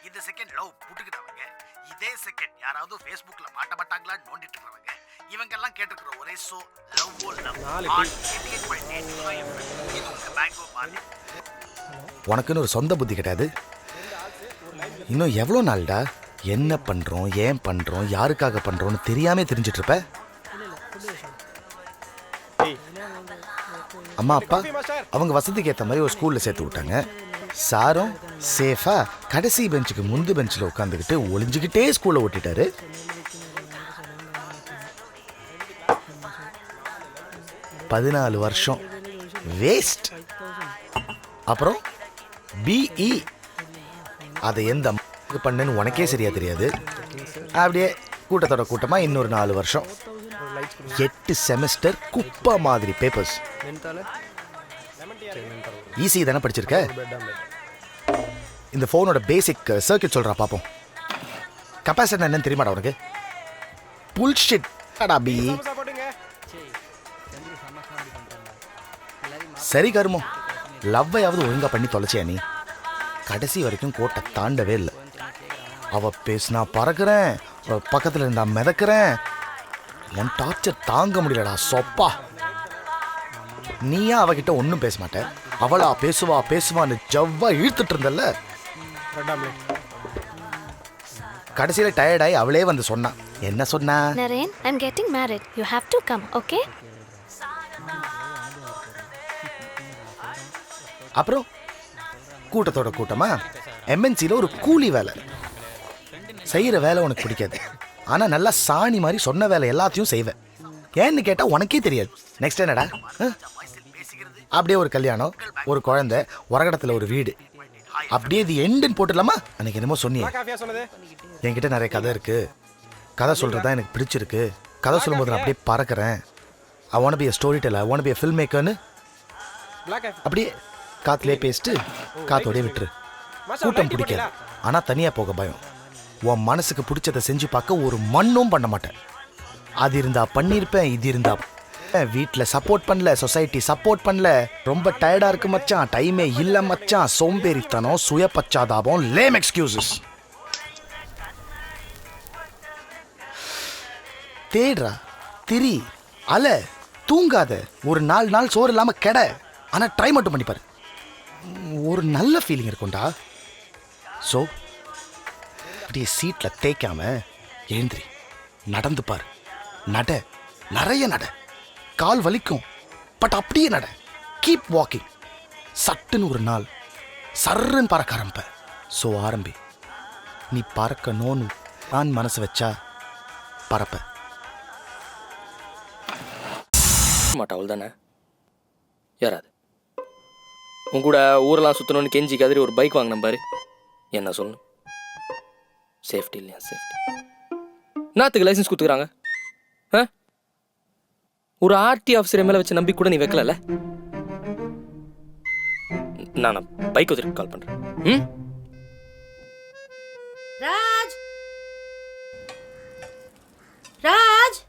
இந்த second love புட்டுக்கிட்டவங்க, இதே second யாராவது ஃபேஸ்புக்ல மாட்டப்பட்டாங்களான்னு நோண்டிட்டு இருக்கிறவங்க, இவங்க எல்லாம் கேட்டுக்கிற ஒரே ஷோ லவ் ஓ லவ். இது உங்க பேங்கோ மாதிரி. உனக்குன்னு ஒரு சொந்த புத்தி கிடையாது. இன்னும் எவ்வளோ நாள்டா என்ன பண்றோம், ஏன் பண்றோம், யாருக்காக பண்றோம்னு தெரியாம தெரிஞ்சிட்டு இருப்ப? அம்மா அப்பா அவங்க வசதிக்கு ஏற்ற மாதிரி ஒரு ஸ்கூல்ல சேர்த்து விட்டாங்க. சாரும் சேஃபா கடைசி பெஞ்சுக்கு முந்து பெஞ்சில் உட்காந்துக்கிட்டு ஒளிஞ்சுக்கிட்டே ஸ்கூலை ஓட்டிட்டாரு. பதினாலு வருஷம் வேஸ்ட். அப்புறம் பிஇ அதை எந்த பண்ணுன்னு உனக்கே சரியா தெரியாது. அப்படியே கூட்டத்தோட கூட்டமா இன்னொரு 4 வருஷம், 8 செமஸ்டர் குப்பா மாதிரி பேப்பர்ஸ். ஈஸி தானே படிச்சிருக்க? இந்த போனோட பேசிக் சர்க்கியூட் சொல்றா பாப்போம். கெபாசிட்டர் என்னன்னு தெரியுமாடா உனக்கு? புல்ஷிட் அடா பி. சரி கருமோ, லவ்வையாவது ஒழுங்கா பண்ணி தொலைச்சியா நீ? கடைசி வரைக்கும் கோட்டை தாண்டவே இல்லை. அவ பேசினா பறக்கிறேன், பக்கத்துல இருந்தா மிதக்கிறேன். உன் டார்ச்சர் தாங்க முடியலடா சொப்பா. நீயா அவகிட்ட ஒன்னும் பேச மாட்ட, அவளா பேசுவா பேசுவான்னு ஜவ்வா இழுத்துட்டு இருந்தல்ல. கடைசியில டயர்டாயி அவளே வந்து சொன்னா. என்ன சொன்னா? Naren, I'm getting married. You have to come, okay? அப்புறம் கூட்டத்தோட கூட்டமா எம்என்சியில் ஒரு கூலி வேலை செய்கிற வேலை உனக்கு பிடிக்காது. ஆனால் நல்லா சாணி மாதிரி சொன்ன வேலை எல்லாத்தையும் செய்வேன். ஏன்னு கேட்டால் உனக்கே தெரியாது. நெக்ஸ்ட் என்னடா? அப்படியே ஒரு கல்யாணம், ஒரு குழந்தை, உரகடத்தில் ஒரு வீடு. அப்படியே இது எண்டுன்னு போட்டுடலாமா? அன்னைக்கு என்னமோ சொன்னியே, என்கிட்ட நிறைய கதை இருக்கு, கதை சொல்கிறது தான் எனக்கு பிடிச்சிருக்கு, கதை சொல்லும்போது நான் அப்படியே பறக்கிறேன், I want be a story teller, I want be a film மேக்கர்னு அப்படியே காத்துலேயே பேசிட்டு காத்தோடய விட்டுரு. கூட்டம் பிடிக்காது, ஆனால் தனியாக போக பயம். உன் மனசுக்கு பிடிச்சதை செஞ்சு பார்க்க ஒரு மண்ணும் பண்ண மாட்டேன். அது இருந்தா பண்ணியிருப்பேன், இது இருந்தா. வீட்டில் சப்போர்ட் பண்ணல, சொசைட்டி சப்போர்ட் பண்ணல, ரொம்ப டயர்டாக இருக்கு மச்சான், டைமே இல்லை மச்சான், சோம்பேறித்தனம், சுய பச்சாதாபம், லேம் எக்ஸ்கியூசஸ். தேடுறா, திரி, அல, தூங்காத, ஒரு 4 நாள் சோறு இல்லாமல் கெட. ஆனால் ட்ரை மட்டும் பண்ணிப்பாரு, ஒரு நல்ல ஃபீலிங் இருக்கும்டா. ஸோ அப்படியே சீட்டில் தேய்க்காம எழுந்திரி, நடந்து பாரு, நட, நிறைய நட, கால் வலிக்கும், பட் அப்படியே நட, கீப் வாக்கிங். சட்டுன்னு ஒரு நாள் சர்றன்னு பறக்க ஆரம்ப. ஸோ ஆரம்பி. நீ பறக்கணும்னு நான் மனசு வச்சா பறப்ப மாட்டா. அவள் தானே யாராது உன் கூட ஊரெல்லாம் சுற்றணும்னு கெஞ்சி கதறி ஒரு பைக் வாங்கின பாரு. என்ன சொல்லணும்? சேஃப்டி இல்லையா? சேஃப்டி நாத்துக்கு லைசன்ஸ் கொடுத்துக்கிறாங்க. ஒரு ஆர்டி ஆஃபீஸர் மேலே வச்சு நம்பி கூட நீ வைக்கல. நான் பைக் வச்சுட்டு கால் பண்ணுறேன். ராஜ், ராஜ்,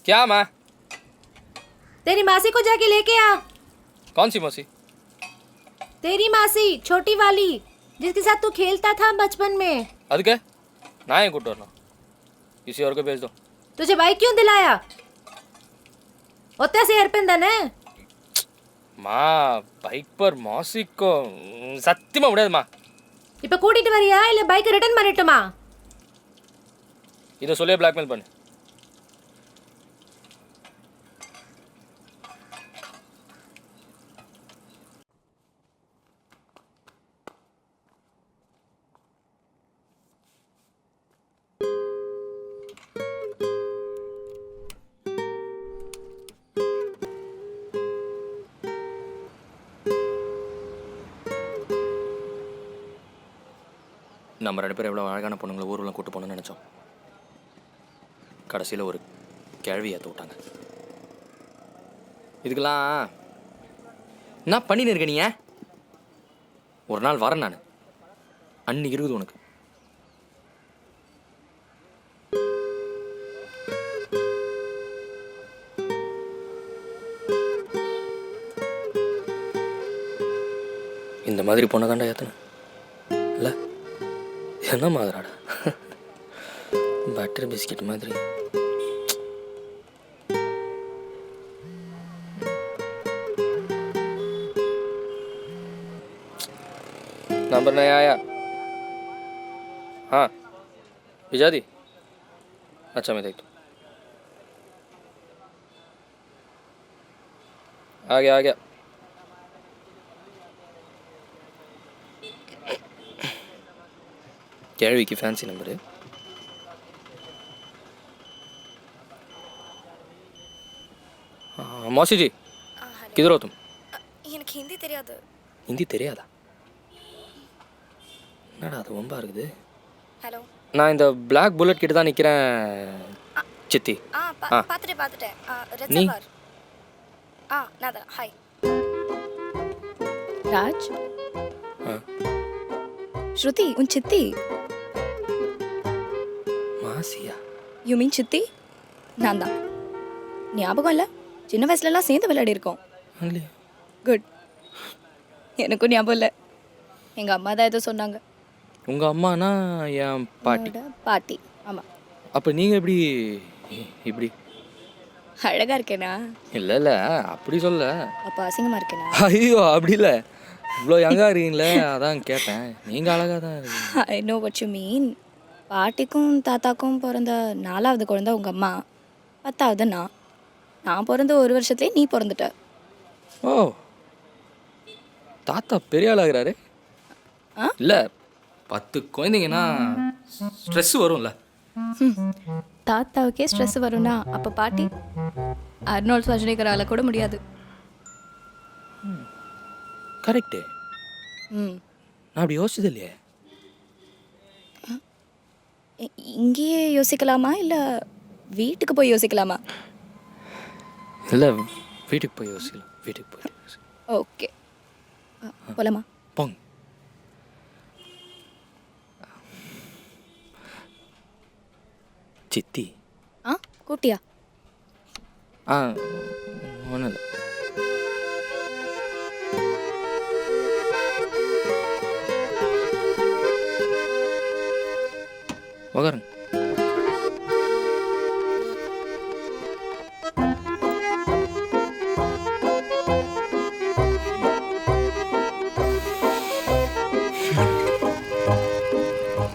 क्या माँ? तेरी मासी को जाके लेके आ। कौन सी मौसी? तेरी मासी, छोटी वाली, जिसके साथ तू खेलता था बचपन में। अदके ना ही कुछ डरना, किसी और को भेज दो. तुझे बाइक क्यों दिलाया? ओत्ता से एयरपेन है माँ. बाइक पर मौसी को சத்தியமா முடியாது மா. இப்ப கூட்டிட்டு வரியா இல்ல பைக் ரிட்டர்ன் பண்ணிட்டுமா? இத சொல்லே பிளாக்மெயில் பண்ணு. நம்ம 2 பேரும் எவ்வளோ அழகான பொண்ணுங்களை ஊர்வலம் கூட்டு போகணும்னு நினச்சோம். கடைசியில் ஒரு கேள்வி ஏற்ற விட்டாங்க. இதுக்கெல்லாம் என்ன பண்ணின்னு இருக்க நீ? ஒரு நாள் வரேன் நான், அன்னைக்கு இருக்குது உனக்கு. இந்த மாதிரி பொண்ணை தாண்டா ஏத்தன இல்லை என்ன மாதிரிடா பட்டர் பிஸ்கெட் மாதிரி नंबर नहीं आया हाँ भिजा दी अच्छा मैं देखता हूँ आ गया கேள்வி की फैंसी नंबर है मौसी जी किधर हो तुम எனக்கு ஹிந்தி தெரியாது. हिंदी தெரியாதா என்னடா அது ரொம்ப இருக்குது ஹலோ. நான் இந்த பிளாக் புல்லட் கிட்ட தான் நிற்கிறேன் சித்தி பார்த்துட்டேன். நீ ரெட்சவர். நான் தான். ஹாய். ராஜ், ஆ ஸ்ருதி உன் சித்தி. மாசியா யூ மீன் சித்தி? நான் தான். ஞாபகம் இல்லை? சின்ன வயசுலலாம் சேர்ந்து விளையாடி இருக்கோம். இல்லையா குட். எனக்கும் ஞாபகம் இல்லை. எங்கள் அம்மா தான் ஏதோ சொன்னாங்க. உங்கள் அம்மானா என் பாட்டி. என்னோட பாட்டி. ஆமாம். அப்போ நீங்கள் எப்படி இப்படி அழகாக இருக்கேனா? இல்லை அப்படி சொல்ல அப்போ அசிங்கமாக இருக்கேனா? ஐயோ அப்படி இல்லை இவ்வளோ யங்காக இருக்கீங்களே அதான் கேட்டேன். நீங்கள் அழகாக தான் இருக்கீங்க. I know what you mean. பாட்டிக்கும் தாத்தாக்கும் பிறந்த 4வது குழந்தை உங்கள் அம்மா, 10வது நான் பிறந்த 1 வருஷத்துலேயே நீ பிறந்துட்ட. ஓ தாத்தா பெரிய ஆளாகிறாரு. ஆ? இல்லை 10 குழந்தைங்கன்னா ஸ்ட்ரெஸ் வரும்ல. தாத்தாவுக்கே ஸ்ட்ரெஸ் வரும்னா அப்போ பாட்டி அர்னால்ட் ஸ்வாஸ்நேகரால கூட முடியாது. கரெக்டு. ம். நான் அப்படி யோசிச்சது இல்லையே. இங்கேயே யோசிக்கலாமா இல்லை வீட்டுக்கு போய் யோசிக்கலாமா? இல்லை வீட்டுக்கு போய் யோசிக்கலாம். வீட்டுக்கு போய் யோசிக்கலாம். ஓகே போலாமா? போங்க. சித்தி. ஆ கூட்டியா? ஒன்றும் இல்லை. உக்காருங்க.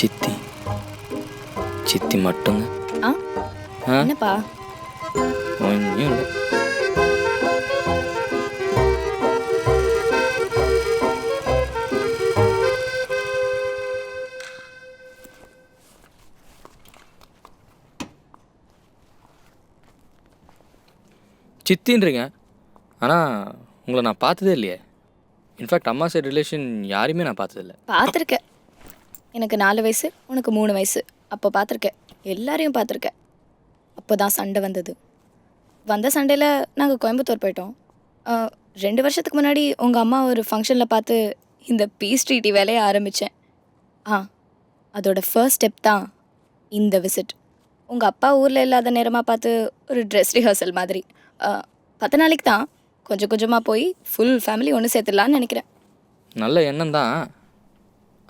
சித்தி சித்தி மட்டும்தான். என்னப்பா? ஒன்றும் இல்லை. சித்தின்றீங்க ஆனால் உங்களை நான் பார்த்ததே இல்லையே. இன்ஃபேக்ட் அம்மா சைடு ரிலேஷன் யாரையுமே நான் பார்த்ததில்ல. பார்த்துருக்கேன். எனக்கு 4 வயசு, உனக்கு 3 வயசு. அப்போ பார்த்துருக்கேன். எல்லாரையும் பார்த்துருக்கேன். அப்போ தான் சண்டை வந்தது. வந்த சண்டையில் நாங்கள் கோயம்புத்தூர் போயிட்டோம். 2 வருஷத்துக்கு முன்னாடி உங்கள் அம்மா ஒரு ஃபங்க்ஷனில் பார்த்து இந்த பீஸ் ட்ரீட்டி வேலையை ஆரம்பித்தேன். அதோட ஃபர்ஸ்ட் ஸ்டெப் தான் இந்த விசிட். உங்கள் அப்பா ஊரில் இல்லாத நேரமாக பார்த்து ஒரு ட்ரெஸ் ரிஹர்சல் மாதிரி 10 நாளைக்கு தான். கொஞ்சம் கொஞ்சமாக போய் ஃபுல் ஃபேமிலி ஒன்று சேர்த்துடலான்னு நினைக்கிறேன். நல்ல எண்ணம் தான்.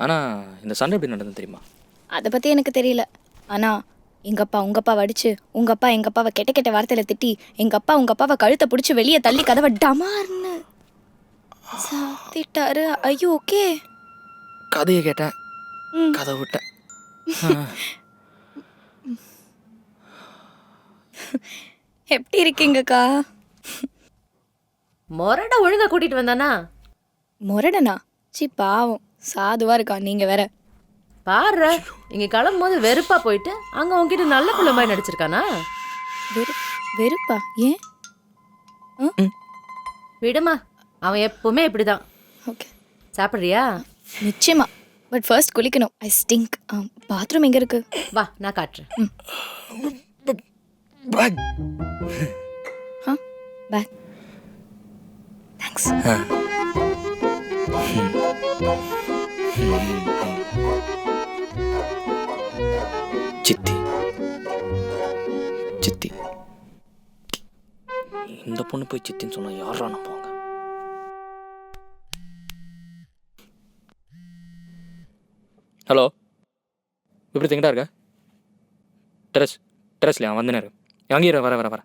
ஆனால் இந்த சண்டை எப்படி நடந்தது தெரியுமா? அதை பற்றி எனக்கு தெரியல. ஆனால் எங்கள் அப்பா உங்கள் அப்பாவை அடித்து, உங்கள் அப்பா எங்கள் அப்பாவை கெட்ட கெட்ட வார்த்தையில் திட்டி, எங்கள் அப்பா உங்கள் அப்பாவை கழுத்தை பிடிச்சி வெளியே தள்ளி கதவை டமார்னு சாத்திட்டாரு. ஐயோ ஓகே. கதையை கேட்டேன், கதை விட்டேன். எப்படி இருக்கீங்கக்கா? மொரட ஒழுங்கா கூட்டிட்டு வந்தானா? முரடனா? சி பாவம், சாதுவா இருக்கா. நீங்கள் வேற பாரு, இங்க கிளம்பும் போது வெறுப்பா போயிட்டு அங்க உன்கிட்ட நல்ல புள்ள மாதிரி நடிச்சிருக்கானா? வெறுப்பா? ஏன்? விடுமா, அவன் எப்பவுமே இப்படிதான். ஓகே சாப்பிட்றியா? நிச்சயமா. பட் ஃபர்ஸ்ட் குளிக்கணும். ஐ ஸ்டிங்க். பாத்ரூம் எங்கே இருக்கு? வா, நான் காட்டுறேன். பேக். பேக். தேங்க்ஸ். சித்தி சித்தி இந்த பொண்ணு போய் சித்தின்னு சொன்னா யாரா நம்புவாங்க? ஹலோ இப்படி எங்கிட்ட இருக்க டெரஸ்லையா வந்தனே இரு அங்கேயே வர வர வர